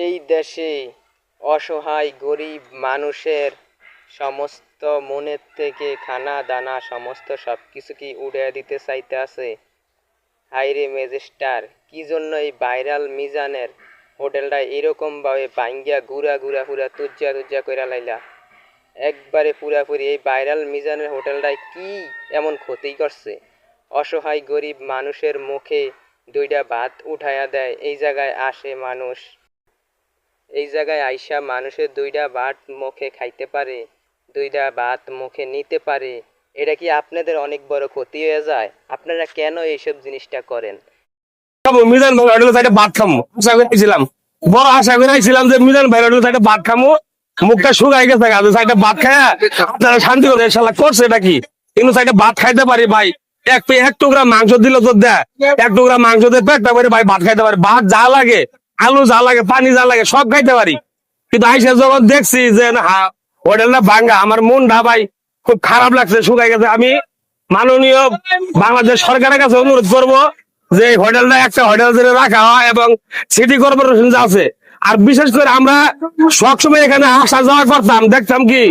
এই দেশে অসহায় গরিব মানুষের সমস্ত মনের থেকে খানা দানা সমস্ত সব কিছু কি উড়িয়ে দিতে চাইতে? হাইরে ম্যাজিস্টার, কি জন্য এই ভাইরাল মিজানের হোটেলটা এরকম ভাবে ভাঙ্গিয়া গুড়া গুড়া পুরা তুজ্জা তুজ্জা কইরা লাইলা? একবারে পুরাপুরি এই ভাইরাল মিজানের হোটেলটায় কি এমন ক্ষতি করছে? অসহায় গরিব মানুষের মুখে দুইটা ভাত উঠাইয়া দেয়, এই জায়গায় আসে মানুষ, এই জায়গায় আইসা মানুষের দুইটা ভাত মুখে খাইতে পারে, দুইটা ভাত মুখে নিতে পারে। এটা কি আপনাদের অনেক বড় ক্ষতি হয়ে যায়? আপনারা কেন এইসব জিনিসটা করেন? মিজান ভাই হোটেল সাইডে ভাত খামো আশা করেছিলাম, বড় আশা করেছিলাম যে মিজান ভাই হোটেল সাইডে ভাত খামো, মুখটা শুকাই গেছে সাইডে ভাত খায়া আপনারা শান্তি করে শালা করছে এটা কি? কিন্তু সাইডে ভাত খাইতে পারি ভাই, এক টুকরা মাংস দিল তো দেয়, এক টুকরা মাংস দিয়ে পেটটা করে ভাই ভাত খাইতে পারি, ভাত যা লাগে, আলু যা লাগে, পানি যা লাগে সব খাইতে পারি। কিন্তু আইসা যখন দেখছি যে না হোটেলটা ভাঙ্গা, আমার মনটা ভাই খুব খারাপ লাগছে, শুকাই গেছে। আমি মাননীয় বাংলাদেশ সরকারের কাছে অনুরোধ করবো যে হোটেলটা একটা হোটেল ধরে রাখা হয় এবং সিটি কর্পোরেশন যা আছে। আর বিশেষ করে আমরা সবসময় এখানে আসা যাওয়া করতাম, দেখতাম কি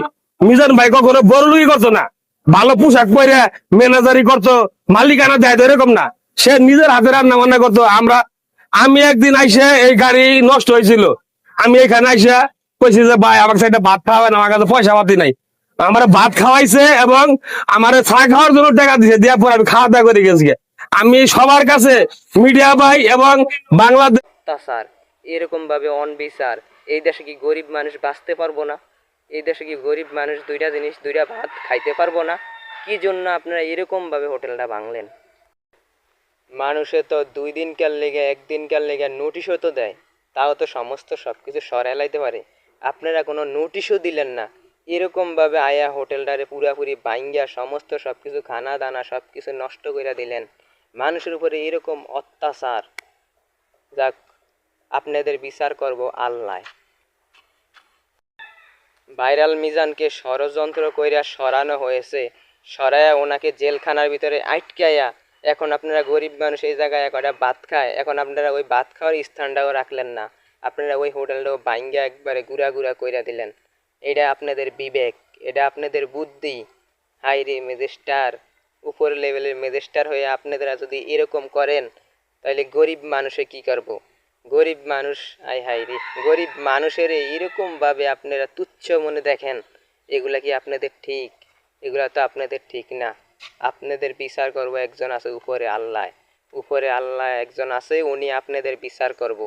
মিজান ভাই কখনো বড়লুকি করতো না, ভালো পোশাক পরে ম্যানেজারি করতো, মালিকানা দেয় এরকম না, সে নিজের হাতে রান্না বান্না করতো। আমি একদিন আইসে এই গাড়ি নষ্ট হয়েছিল, আমি এখানে আইসা কইছি যে ভাই আমার সাইডে ভাত খাওয়াবেন, আমার কাছে পয়সা পাতি নাই। আমার ভাত খাওয়াইছে এবং আমার চা খাওয়ার জন্য টাকা দিয়েছে, দেওয়ার পর আমি খাওয়া দাওয়া করে গেছি। আমি সবার কাছে মিডিয়া ভাই এবং বাংলাদেশ স্যার, এরকম ভাবে অনবিচার এই দেশে কি গরিব মানুষ বাঁচতে পারবো না? এই দেশে কি গরিব মানুষ দুইটা জিনিস দুইটা ভাত খাইতে পারবো না? কি জন্য আপনারা এরকম ভাবে হোটেলটা ভাঙলেন? মানুষে তো 2 দিনকার লেগে 1 দিনকার লেগে নোটিশও তো দেয়, তাও তো সমস্ত সবকিছু সরাই লাইতে পারে। আপনারা কোনো নোটিশও দিলেন না, এরকম ভাবে আয়া হোটেলটারে পুরাপুরি ভাঙ্গিয়া সমস্ত সবকিছু খানা দানা সবকিছু নষ্ট করে দিলেন। মানুষের উপরে এরকম অত্যাচার, যাক, আপনাদের বিচার করব আল্লাহ। ভাইরাল মিজানকে ষড়যন্ত্র কইরা সরানো হয়েছে, সরাইয়া ওনাকে জেলখানার ভিতরে আটকাইয়া এখন আপনারা গরিব মানুষ এই জায়গায় একটা ভাত খায়, এখন আপনারা ওই ভাত খাওয়ার স্থানটাও রাখলেন না, আপনারা ওই হোটেলটাও ভাঙ্গা একবারে গুড়া গুড়া কইরা দিলেন। এটা আপনাদের বিবেক, এটা আপনাদের বুদ্ধি? হাই রে ম্যাজিস্টার, উপর লেভেলের ম্যাজিস্টার হয়ে আপনারা যদি এরকম করেন তাহলে গরিব মানুষে কি করব? গরিব মানুষ, আই হাই রে, গরিব মানুষের এরকম ভাবে আপনারা তুচ্ছ মনে দেখেন, এগুলা কি আপনাদের ঠিক? এগুলা তো আপনাদের ঠিক না। আপনাদের বিচার করব একজন আছে উপরে আল্লাহ, উপরে আল্লাহ একজন আছে, উনি আপনাদের বিচার করব।